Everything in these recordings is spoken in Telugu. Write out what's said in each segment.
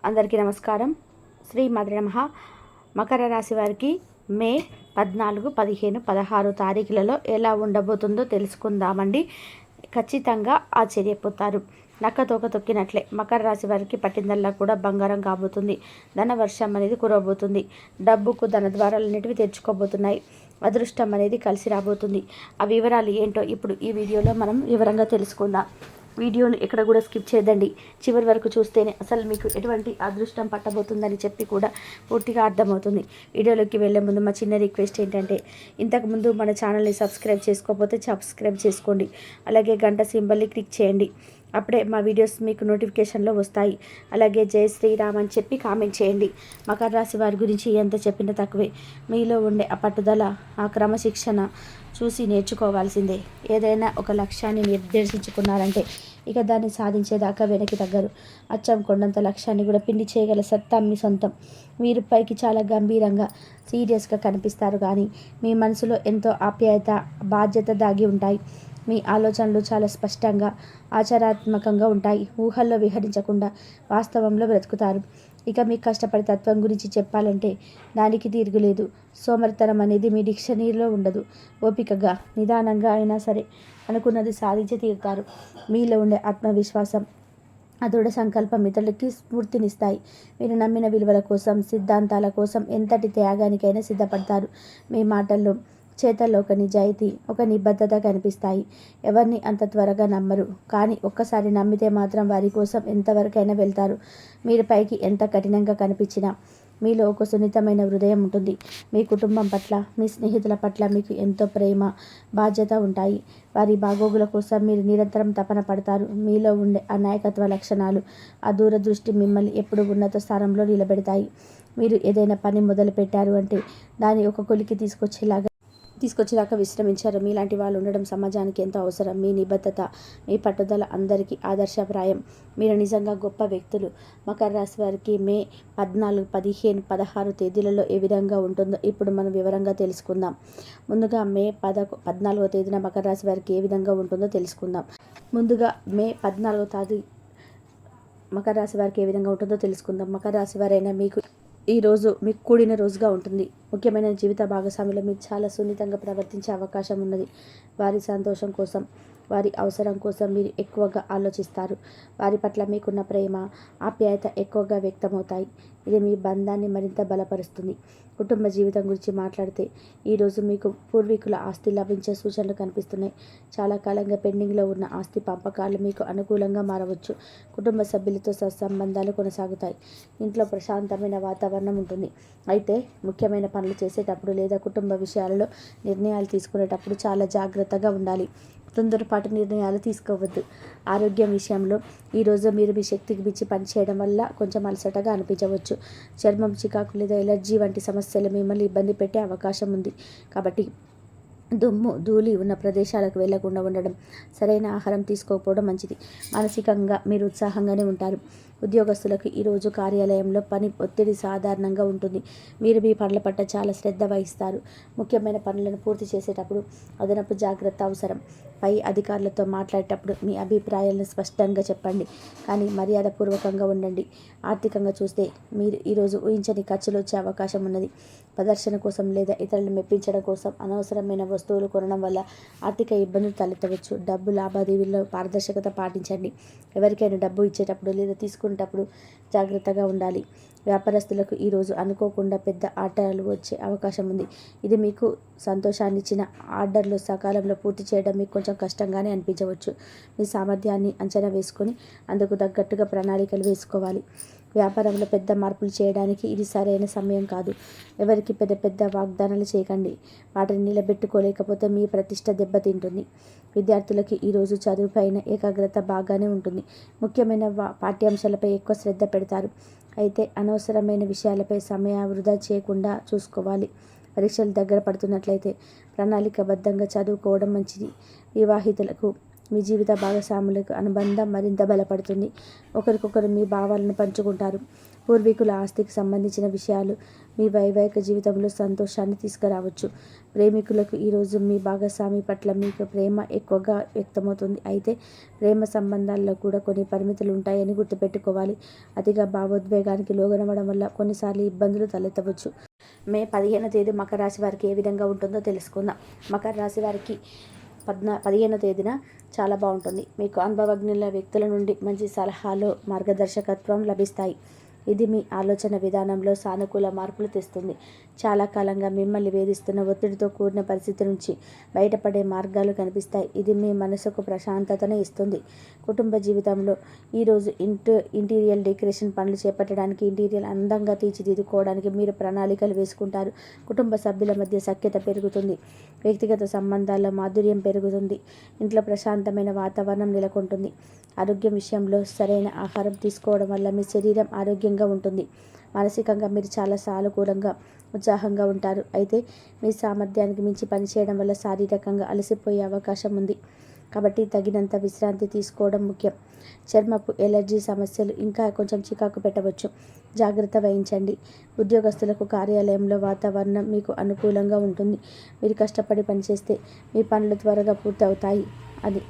అందరికీ నమస్కారం. శ్రీ మాత్రే నమః. మకర రాశి వారికి మే 14, 15, 16 తారీఖులలో ఎలా ఉండబోతుందో తెలుసుకుందామండి. ఖచ్చితంగా ఆశ్చర్యపోతారు. నక్కతోక తొక్కినట్లే మకర రాశి వారికి పట్టిందల్లా కూడా బంగారం కాబోతుంది. ధన వర్షం అనేది కురవబోతుంది. డబ్బుకు ధన ద్వారాలన్నిటివి తెచ్చుకోబోతున్నాయి. అదృష్టం అనేది కలిసి రాబోతుంది. ఆ వివరాలు ఏంటో ఇప్పుడు ఈ వీడియోలో మనం వివరంగా తెలుసుకుందాం. వీడియోను ఎక్కడ కూడా స్కిప్ చేయదండి. చివరి వరకు చూస్తేనే అసలు మీకు ఎటువంటి అదృష్టం పట్టబోతుందని చెప్పి కూడా పూర్తిగా అర్థమవుతుంది. వీడియోలోకి వెళ్ళే ముందు మా చిన్న రిక్వెస్ట్ ఏంటంటే, ఇంతకుముందు మన ఛానల్ని సబ్స్క్రైబ్ చేసుకోకపోతే సబ్స్క్రైబ్ చేసుకోండి. అలాగే గంట సింబల్ని క్లిక్ చేయండి. అప్పుడే మా వీడియోస్ మీకు నోటిఫికేషన్లో వస్తాయి. అలాగే జై శ్రీరామ్ అని చెప్పి కామెంట్ చేయండి. మకర రాశి వారి గురించి ఎంత చెప్పినా తక్కువే. మీలో ఉండే ఆ పట్టుదల, ఆ క్రమశిక్షణ చూసి నేర్చుకోవాల్సిందే. ఏదైనా ఒక లక్ష్యాన్ని నిర్దేశించుకున్నారంటే ఇక దాన్ని సాధించేదాకా వెనక్కి తగ్గరు. అచ్చం కొండంత లక్ష్యాన్ని కూడా పిండి చేయగల సత్తా మీ సొంతం. మీరు పైకి చాలా గంభీరంగా, సీరియస్గా కనిపిస్తారు, కానీ మీ మనసులో ఎంతో ఆప్యాయత, బాధ్యత దాగి ఉంటాయి. మీ ఆలోచనలు చాలా స్పష్టంగా, ఆచరణాత్మకంగా ఉంటాయి. ఊహల్లో విహరించకుండా వాస్తవంలో బ్రతుకుతారు. ఇక మీ కష్టపడే తత్వం గురించి చెప్పాలంటే దానికి తిరుగులేదు. సోమరితనం అనేది మీ డిక్షనరీలో ఉండదు. ఓపికగా, నిదానంగా అయినా సరే అనుకున్నది సాధించి తీరుతారు. మీలో ఉండే ఆత్మవిశ్వాసం, ఆ దృఢ సంకల్పం ఇతరులకి స్ఫూర్తినిస్తాయి. మీరు నమ్మిన విలువల కోసం, సిద్ధాంతాల కోసం ఎంతటి త్యాగానికైనా సిద్ధపడతారు. మీ మాటల్లో, చేతల్లో ఒక నిజాయితీ, ఒక నిబద్ధత కనిపిస్తాయి. ఎవరిని అంత త్వరగా నమ్మరు, కానీ ఒక్కసారి నమ్మితే మాత్రం వారి కోసం ఎంతవరకైనా వెళ్తారు. మీరు పైకి ఎంత కఠినంగా కనిపించినా మీలో ఒక సున్నితమైన హృదయం ఉంటుంది. మీ కుటుంబం పట్ల, మీ స్నేహితుల పట్ల మీకు ఎంతో ప్రేమ, బాధ్యత ఉంటాయి. వారి బాగోగుల కోసం మీరు నిరంతరం తపన పడతారు. మీలో ఉండే ఆ నాయకత్వ లక్షణాలు, ఆ దూరదృష్టి మిమ్మల్ని ఎప్పుడు ఉన్నత స్థానంలో నిలబెడతాయి. మీరు ఏదైనా పని మొదలు పెట్టారు అంటే దాన్ని ఒక కొలికి తీసుకొచ్చేదాకా విశ్రమించారు. మీలాంటి వాళ్ళు ఉండడం సమాజానికి ఎంతో అవసరం. మీ నిబద్ధత, మీ పట్టుదల అందరికీ ఆదర్శప్రాయం. మీరు నిజంగా గొప్ప వ్యక్తులు. మకర రాశి వారికి మే 14, 15, 16 తేదీలలో ఏ విధంగా ఉంటుందో ఇప్పుడు మనం వివరంగా తెలుసుకుందాం. ముందుగా మే 14వ తేదీన మకర రాశి వారికి ఏ విధంగా ఉంటుందో తెలుసుకుందాం. ముందుగా మే 14వ తేదీ మకర రాశి వారికి ఏ విధంగా ఉంటుందో తెలుసుకుందాం. మకర రాశి వారైనా మీకు ఈరోజు మీకు కూడిన రోజుగా ఉంటుంది. ముఖ్యమైన జీవిత భాగస్వామిలో మీరు చాలా సున్నితంగా ప్రవర్తించే అవకాశం ఉన్నది. వారి సంతోషం కోసం, వారి అవసరం కోసం మీరు ఎక్కువగా ఆలోచిస్తారు. వారి పట్ల మీకున్న ప్రేమ, ఆప్యాయత ఎక్కువగా వ్యక్తమవుతాయి. ఇది మీ బంధాన్ని మరింత బలపరుస్తుంది. కుటుంబ జీవితం గురించి మాట్లాడితే ఈరోజు మీకు పూర్వీకుల ఆస్తి లభించే సూచనలు కనిపిస్తున్నాయి. చాలా కాలంగా పెండింగ్లో ఉన్న ఆస్తి పంపకాలు మీకు అనుకూలంగా మారవచ్చు. కుటుంబ సభ్యులతో సత్సంబంధాలు కొనసాగుతాయి. ఇంట్లో ప్రశాంతమైన వాతావరణం ఉంటుంది. అయితే ముఖ్యమైన పనులు చేసేటప్పుడు లేదా కుటుంబ విషయాలలో నిర్ణయాలు తీసుకునేటప్పుడు చాలా జాగ్రత్తగా ఉండాలి. తొందరపాటు నిర్ణయాలు తీసుకోవద్దు. ఆరోగ్యం విషయంలో ఈరోజు మీరు మీ శక్తికి మించి పనిచేయడం వల్ల కొంచెం అలసటగా అనిపించవచ్చు. చర్మం, చికాకు లేదా ఎలర్జీ వంటి సమస్యలు మిమ్మల్ని ఇబ్బంది పెట్టే అవకాశం ఉంది. కాబట్టి దుమ్ము, ధూళి ఉన్న ప్రదేశాలకు వెళ్లకుండా ఉండడం, సరైన ఆహారం తీసుకోకపోవడం మంచిది. మానసికంగా మీరు ఉత్సాహంగానే ఉంటారు. ఉద్యోగస్తులకు ఈరోజు కార్యాలయంలో పని ఒత్తిడి సాధారణంగా ఉంటుంది. మీరు మీ పనుల పట్ల చాలా శ్రద్ధ వహిస్తారు. ముఖ్యమైన పనులను పూర్తి చేసేటప్పుడు అదనపు జాగ్రత్త అవసరం. పై అధికారులతో మాట్లాడేటప్పుడు మీ అభిప్రాయాలను స్పష్టంగా చెప్పండి, కానీ మర్యాదపూర్వకంగా ఉండండి. ఆర్థికంగా చూస్తే మీరు ఈరోజు ఊహించని ఖర్చులు వచ్చే అవకాశం ఉన్నది. ప్రదర్శన కోసం లేదా ఇతరులను మెప్పించడం కోసం అనవసరమైన వస్తువులు కొనడం వల్ల ఆర్థిక ఇబ్బందులు తలెత్తవచ్చు. డబ్బు లావాదేవీల్లో పారదర్శకత పాటించండి. ఎవరికైనా డబ్బు ఇచ్చేటప్పుడు లేదా తీసుకునేటప్పుడు జాగ్రత్తగా ఉండాలి. వ్యాపారస్తులకు ఈరోజు అనుకోకుండా పెద్ద ఆర్డర్లు వచ్చే అవకాశం ఉంది. ఇది మీకు సంతోషాన్ని ఇచ్చిన ఆర్డర్లు సకాలంలో పూర్తి చేయడం మీకు కొంచెం కష్టంగానే అనిపించవచ్చు. మీ సామర్థ్యాన్ని అంచనా వేసుకొని అందుకు తగ్గట్టుగా ప్రణాళికలు వేసుకోవాలి. వ్యాపారంలో పెద్ద మార్పులు చేయడానికి ఇది సరైన సమయం కాదు. ఎవరికి పెద్ద పెద్ద వాగ్దానాలు చేయకండి. వాటిని నిలబెట్టుకోలేకపోతే మీ ప్రతిష్ట దెబ్బతింటుంది. విద్యార్థులకి ఈరోజు చదువుపైన ఏకాగ్రత బాగానే ఉంటుంది. ముఖ్యమైన పాఠ్యాంశాలపై ఎక్కువ శ్రద్ధ పెడతారు. అయితే అనవసరమైన విషయాలపై సమయం వృధా చేయకుండా చూసుకోవాలి. పరీక్షలు దగ్గర పడుతున్నట్లయితే ప్రణాళికబద్ధంగా చదువుకోవడం మంచిది. వివాహితులకు మీ జీవిత భాగస్వాములకు అనుబంధం మరింత బలపడుతుంది. ఒకరికొకరు మీ భావాలను పంచుకుంటారు. పూర్వీకుల ఆస్తికి సంబంధించిన విషయాలు మీ వైవాహిక జీవితంలో సంతోషాన్ని తీసుకురావచ్చు. ప్రేమికులకు ఈరోజు మీ భాగస్వామి పట్ల మీకు ప్రేమ ఎక్కువగా వ్యక్తమవుతుంది. అయితే ప్రేమ సంబంధాల్లో కూడా కొన్ని పరిమితులు ఉంటాయని గుర్తుపెట్టుకోవాలి. అతిగా భావోద్వేగానికి లోగనవడం వల్ల కొన్నిసార్లు ఇబ్బందులు తలెత్తవచ్చు. మే 15వ తేదీ మకర రాశి వారికి ఏ విధంగా ఉంటుందో తెలుసుకుందాం. మకర రాశి వారికి 15వ తేదీన చాలా బాగుంటుంది. మీకు అనుభవజ్ఞుల వ్యక్తుల నుండి మంచి సలహాలు, మార్గదర్శకత్వం లభిస్తాయి. ఇది మీ ఆలోచన విధానంలో సానుకూల మార్పులు తెస్తుంది. చాలా కాలంగా మిమ్మల్ని వేధిస్తున్న ఒత్తిడితో కూడిన పరిస్థితి నుంచి బయటపడే మార్గాలు కనిపిస్తాయి. ఇది మీ మనసుకు ప్రశాంతతను ఇస్తుంది. కుటుంబ జీవితంలో ఈరోజు ఇంటీరియర్ డెకరేషన్ పనులు చేపట్టడానికి, ఇంటీరియర్ అందంగా తీర్చిదిద్దుకోవడానికి మీరు ప్రణాళికలు వేసుకుంటారు. కుటుంబ సభ్యుల మధ్య సఖ్యత పెరుగుతుంది. వ్యక్తిగత సంబంధాల్లో మాధుర్యం పెరుగుతుంది. ఇంట్లో ప్రశాంతమైన వాతావరణం నెలకొంటుంది. ఆరోగ్యం విషయంలో సరైన ఆహారం తీసుకోవడం వల్ల మీ శరీరం ఆరోగ్యంగా ఉంటుంది. మానసికంగా మీరు చాలా సానుకూలంగా, ఉత్సాహంగా ఉంటారు. అయితే మీ సామర్థ్యానికి మించి పనిచేయడం వల్ల శారీరకంగా అలసిపోయే అవకాశం ఉంది. కాబట్టి తగినంత విశ్రాంతి తీసుకోవడం ముఖ్యం. చర్మపు ఎలర్జీ సమస్యలు ఇంకా కొంచెం చికాకు పెట్టవచ్చు. జాగ్రత్త వహించండి. ఉద్యోగస్తులకు కార్యాలయంలో వాతావరణం మీకు అనుకూలంగా ఉంటుంది. మీరు కష్టపడి పనిచేస్తే మీ పనులు త్వరగా పూర్తి అవుతాయి.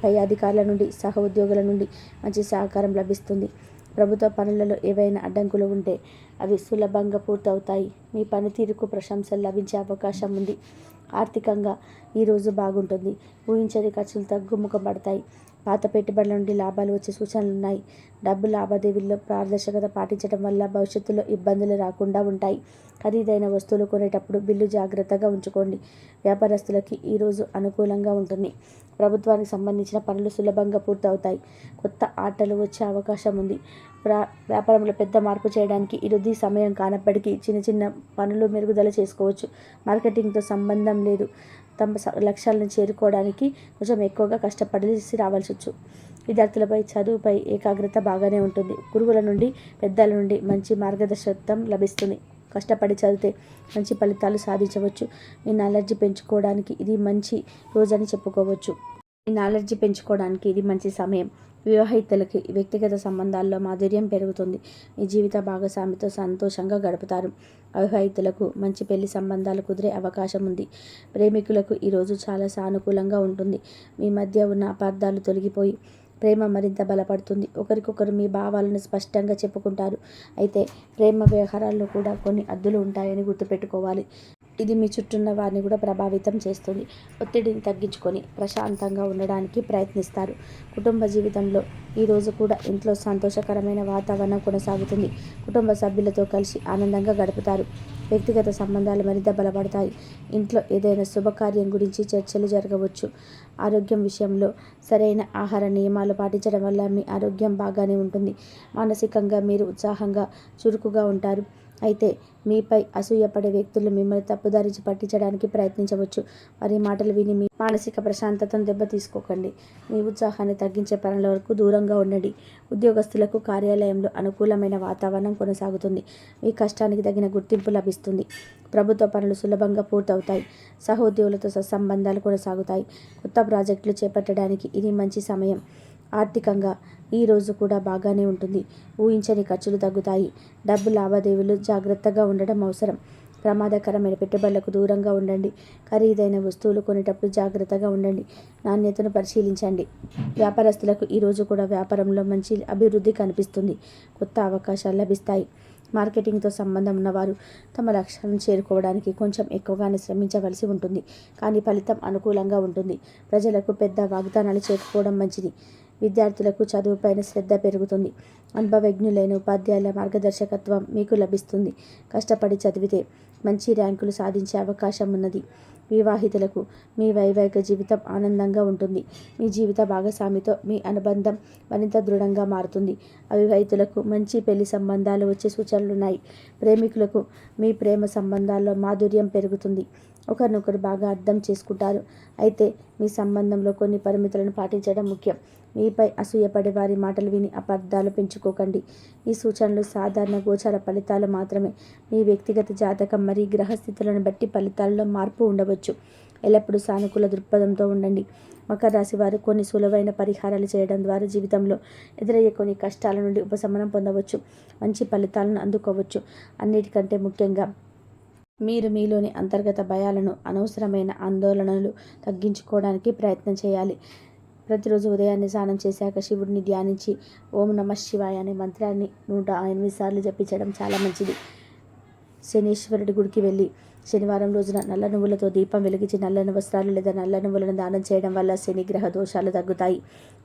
పై అధికారుల నుండి, సహ ఉద్యోగుల నుండి మంచి సహకారం లభిస్తుంది. ప్రభుత్వ పనులలో ఏవైనా అడ్డంకులు ఉంటే అవి సులభంగా పూర్తవుతాయి. మీ పనితీరుకు ప్రశంసలు లభించే అవకాశం ఉంది. ఆర్థికంగా ఈరోజు బాగుంటుంది. ఊహించని ఖర్చులు తగ్గుముఖపడతాయి. పాత పెట్టుబడుల నుండి లాభాలు వచ్చే సూచనలు ఉన్నాయి. డబ్బు లావాదేవీల్లో పారదర్శకత పాటించడం వల్ల భవిష్యత్తులో ఇబ్బందులు రాకుండా ఉంటాయి. ఖరీదైన వస్తువులు కొనేటప్పుడు బిల్లు జాగ్రత్తగా ఉంచుకోండి. వ్యాపారస్తులకి ఈరోజు అనుకూలంగా ఉంటుంది. ప్రభుత్వానికి సంబంధించిన పనులు సులభంగా పూర్తవుతాయి. కొత్త ఆర్డర్లు వచ్చే అవకాశం ఉంది. వ్యాపారంలో పెద్ద మార్పు చేయడానికి ఇరుది సమయం కానప్పటికీ చిన్న చిన్న పనులు మెరుగుదల చేసుకోవచ్చు. మార్కెటింగ్తో సంబంధం లేదు. తమ లక్ష్యాలను చేరుకోవడానికి కొంచెం ఎక్కువగా కష్టపడాల్సి రావాల్సొచ్చు. విద్యార్థులపై చదువుపై ఏకాగ్రత బాగానే ఉంటుంది. గురువుల నుండి, పెద్దల నుండి మంచి మార్గదర్శకత్వం లభిస్తుంది. కష్టపడి చదివితే మంచి ఫలితాలు సాధించవచ్చు. మీ నాలెడ్జ్ పెంచుకోవడానికి ఇది మంచి రోజని చెప్పుకోవచ్చు. మీ నాలెడ్జ్ పెంచుకోవడానికి ఇది మంచి సమయం. వివాహితులకి వ్యక్తిగత సంబంధాల్లో మాధుర్యం పెరుగుతుంది. మీ జీవిత భాగస్వామితో సంతోషంగా గడుపుతారు. అవివాహితులకు మంచి పెళ్లి సంబంధాలు కుదిరే అవకాశం ఉంది. ప్రేమికులకు ఈరోజు చాలా సానుకూలంగా ఉంటుంది. మీ మధ్య ఉన్న అపార్థాలు తొలగిపోయి ప్రేమ మరింత బలపడుతుంది. ఒకరికొకరు మీ భావాలను స్పష్టంగా చెప్పుకుంటారు. అయితే ప్రేమ వ్యవహారాల్లో కూడా కొన్ని అద్దులు ఉంటాయని గుర్తుపెట్టుకోవాలి. ఇది మీ చుట్టూన్న వారిని కూడా ప్రభావితం చేస్తుంది. ఒత్తిడిని తగ్గించుకొని ప్రశాంతంగా ఉండడానికి ప్రయత్నిస్తారు. కుటుంబ జీవితంలో ఈరోజు కూడా ఇంట్లో సంతోషకరమైన వాతావరణం కొనసాగుతుంది. కుటుంబ సభ్యులతో కలిసి ఆనందంగా గడుపుతారు. వ్యక్తిగత సంబంధాలు మరింత బలపడతాయి. ఇంట్లో ఏదైనా శుభకార్యం గురించి చర్చలు జరగవచ్చు. ఆరోగ్యం విషయంలో సరైన ఆహార నియమాలు పాటించడం వల్ల మీ ఆరోగ్యం బాగానే ఉంటుంది. మానసికంగా మీరు ఉత్సాహంగా, చురుకుగా ఉంటారు. అయితే మీపై అసూయపడే వ్యక్తులు మిమ్మల్ని తప్పుదారి పట్టించడానికి ప్రయత్నించవచ్చు. వారి మాటలు విని మీ మానసిక ప్రశాంతతను దెబ్బతీసుకోకండి. మీ ఉత్సాహాన్ని తగ్గించే పనుల వరకు దూరంగా ఉండండి. ఉద్యోగస్తులకు కార్యాలయంలో అనుకూలమైన వాతావరణం కొనసాగుతుంది. మీ కష్టానికి తగిన గుర్తింపు లభిస్తుంది. ప్రభుత్వ పనులు సులభంగా పూర్తవుతాయి. సహోద్యోగులతో సత్సంబంధాలు కొనసాగుతాయి. కొత్త ప్రాజెక్టులు చేపట్టడానికి ఇది మంచి సమయం. ఆర్థికంగా ఈ రోజు కూడా బాగానే ఉంటుంది. ఊహించని ఖర్చులు తగ్గుతాయి. డబ్బు లావాదేవీలు జాగ్రత్తగా ఉండడం అవసరం. ప్రమాదకరమైన పెట్టుబడులకు దూరంగా ఉండండి. ఖరీదైన వస్తువులు కొనేటప్పుడు జాగ్రత్తగా ఉండండి. నాణ్యతను పరిశీలించండి. వ్యాపారస్తులకు ఈరోజు కూడా వ్యాపారంలో మంచి అభివృద్ధి కనిపిస్తుంది. కొత్త అవకాశాలు లభిస్తాయి. మార్కెటింగ్తో సంబంధం ఉన్నవారు తమ లక్ష్యాలను చేరుకోవడానికి కొంచెం ఎక్కువగానే శ్రమించవలసి ఉంటుంది. కానీ ఫలితం అనుకూలంగా ఉంటుంది. ప్రజలకు పెద్ద వాగ్దానాలు చేయకపోవడం మంచిది. విద్యార్థులకు చదువుపైన శ్రద్ధ పెరుగుతుంది. అనుభవజ్ఞులైన ఉపాధ్యాయుల మార్గదర్శకత్వం మీకు లభిస్తుంది. కష్టపడి చదివితే మంచి ర్యాంకులు సాధించే అవకాశం ఉన్నది. వివాహితులకు మీ వైవాహిక జీవితం ఆనందంగా ఉంటుంది. మీ జీవిత భాగస్వామితో మీ అనుబంధం మరింత దృఢంగా మారుతుంది. అవివాహితులకు మంచి పెళ్లి సంబంధాలు వచ్చే సూచనలున్నాయి. ప్రేమికులకు మీ ప్రేమ సంబంధాల్లో మాధుర్యం పెరుగుతుంది. ఒకరినొకరు బాగా అర్థం చేసుకుంటారు. అయితే మీ సంబంధంలో కొన్ని పరిమితులను పాటించడం ముఖ్యం. మీపై అసూయపడే వారి మాటలు విని అపార్థాలు పెంచుకోకండి. ఈ సూచనలు సాధారణ గోచర ఫలితాలు మాత్రమే. మీ వ్యక్తిగత జాతకం మరియు గ్రహస్థితులను బట్టి ఫలితాల్లో మార్పు ఉండవచ్చు. ఎల్లప్పుడూ సానుకూల దృక్పథంతో ఉండండి. మకర రాశి వారు కొన్ని సులువైన పరిహారాలు చేయడం ద్వారా జీవితంలో ఎదురయ్యే కొన్ని కష్టాల నుండి ఉపశమనం పొందవచ్చు, మంచి ఫలితాలను అందుకోవచ్చు. అన్నిటికంటే ముఖ్యంగా మీరు మీలోని అంతర్గత భయాలను, అనవసరమైన ఆందోళనలు తగ్గించుకోవడానికి ప్రయత్నం చేయాలి. ప్రతిరోజు ఉదయాన్నే స్నానం చేశాక శివుడిని ధ్యానించి ఓం నమః శివాయ అనే మంత్రాన్ని 108 సార్లు జపించడం చాలా మంచిది. శనీశ్వరుడి గుడికి వెళ్ళి శనివారం రోజున నల్ల నువ్వులతో దీపం వెలిగించి నల్లని వస్త్రాలు లేదా నల్ల నువ్వులను దానం చేయడం వల్ల శని గ్రహ దోషాలు తగ్గుతాయి.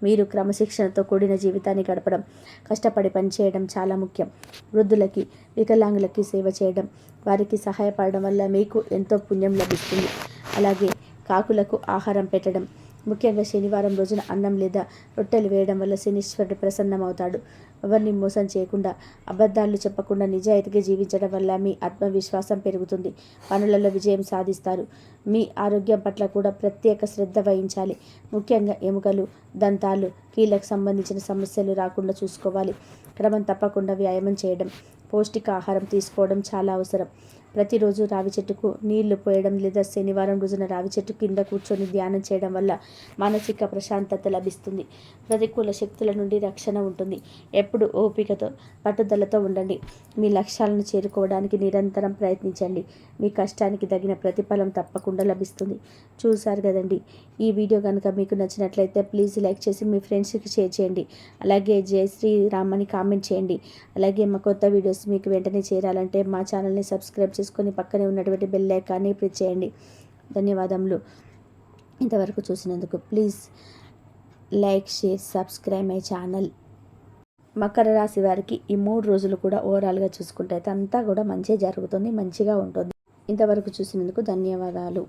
మీరు క్రమశిక్షణతో కూడిన జీవితాన్ని గడపడం, కష్టపడి పనిచేయడం చాలా ముఖ్యం. వృద్ధులకి, వికలాంగులకి సేవ చేయడం, వారికి సహాయపడడం వల్ల మీకు ఎంతో పుణ్యం లభిస్తుంది. అలాగే కాకులకు ఆహారం పెట్టడం, ముఖ్యంగా శనివారం రోజున అన్నం లేదా రొట్టెలు వేయడం వల్ల శనీశ్వరుడు ప్రసన్నమవుతాడు. ఎవరిని మోసం చేయకుండా, అబద్ధాలు చెప్పకుండా నిజాయితీగా జీవించడం వల్ల మీ ఆత్మవిశ్వాసం పెరుగుతుంది. పనులలో విజయం సాధిస్తారు. మీ ఆరోగ్యం పట్ల కూడా ప్రత్యేక శ్రద్ధ వహించాలి. ముఖ్యంగా ఎముకలు, దంతాలు, కీళ్ళకు సంబంధించిన సమస్యలు రాకుండా చూసుకోవాలి. క్రమం తప్పకుండా వ్యాయామం చేయడం, పౌష్టికాహారం తీసుకోవడం చాలా అవసరం. ప్రతిరోజు రావి చెట్టుకు నీళ్లు పోయడం లేదా శనివారం రోజున రావి చెట్టు కింద కూర్చొని ధ్యానం చేయడం వల్ల మానసిక ప్రశాంతత లభిస్తుంది. ప్రతికూల శక్తుల నుండి రక్షణ ఉంటుంది. ఎప్పుడు ఓపికతో, పట్టుదలతో ఉండండి. మీ లక్ష్యాలను చేరుకోవడానికి నిరంతరం ప్రయత్నించండి. మీ కష్టానికి తగిన ప్రతిఫలం తప్పకుండా లభిస్తుంది. చూశారు కదండి. ఈ వీడియో కనుక మీకు నచ్చినట్లయితే ప్లీజ్ లైక్ చేసి మీ ఫ్రెండ్స్కి షేర్ చేయండి. అలాగే జై శ్రీరామ్ అని కామెంట్ చేయండి. అలాగే మా కొత్త వీడియోస్ మీకు వెంటనే చేరాలంటే మా ఛానల్ని సబ్స్క్రైబ్ చేసుకొని పక్కనే ఉన్నటువంటి బెల్ ఐకాన్ని ప్రెస్ చేయండి. ధన్యవాదములు. ఇంతవరకు చూసినందుకు please like, share, subscribe my channel. Makar రాశి వారికి ఈ 3 రోజులు కూడా ఓవరాల్గా చూసుకుంటే అంతా కూడా మంచిగా జరుగుతుంది, మంచిగా ఉంటుంది. ఇంతవరకు చూసినందుకు ధన్యవాదాలు.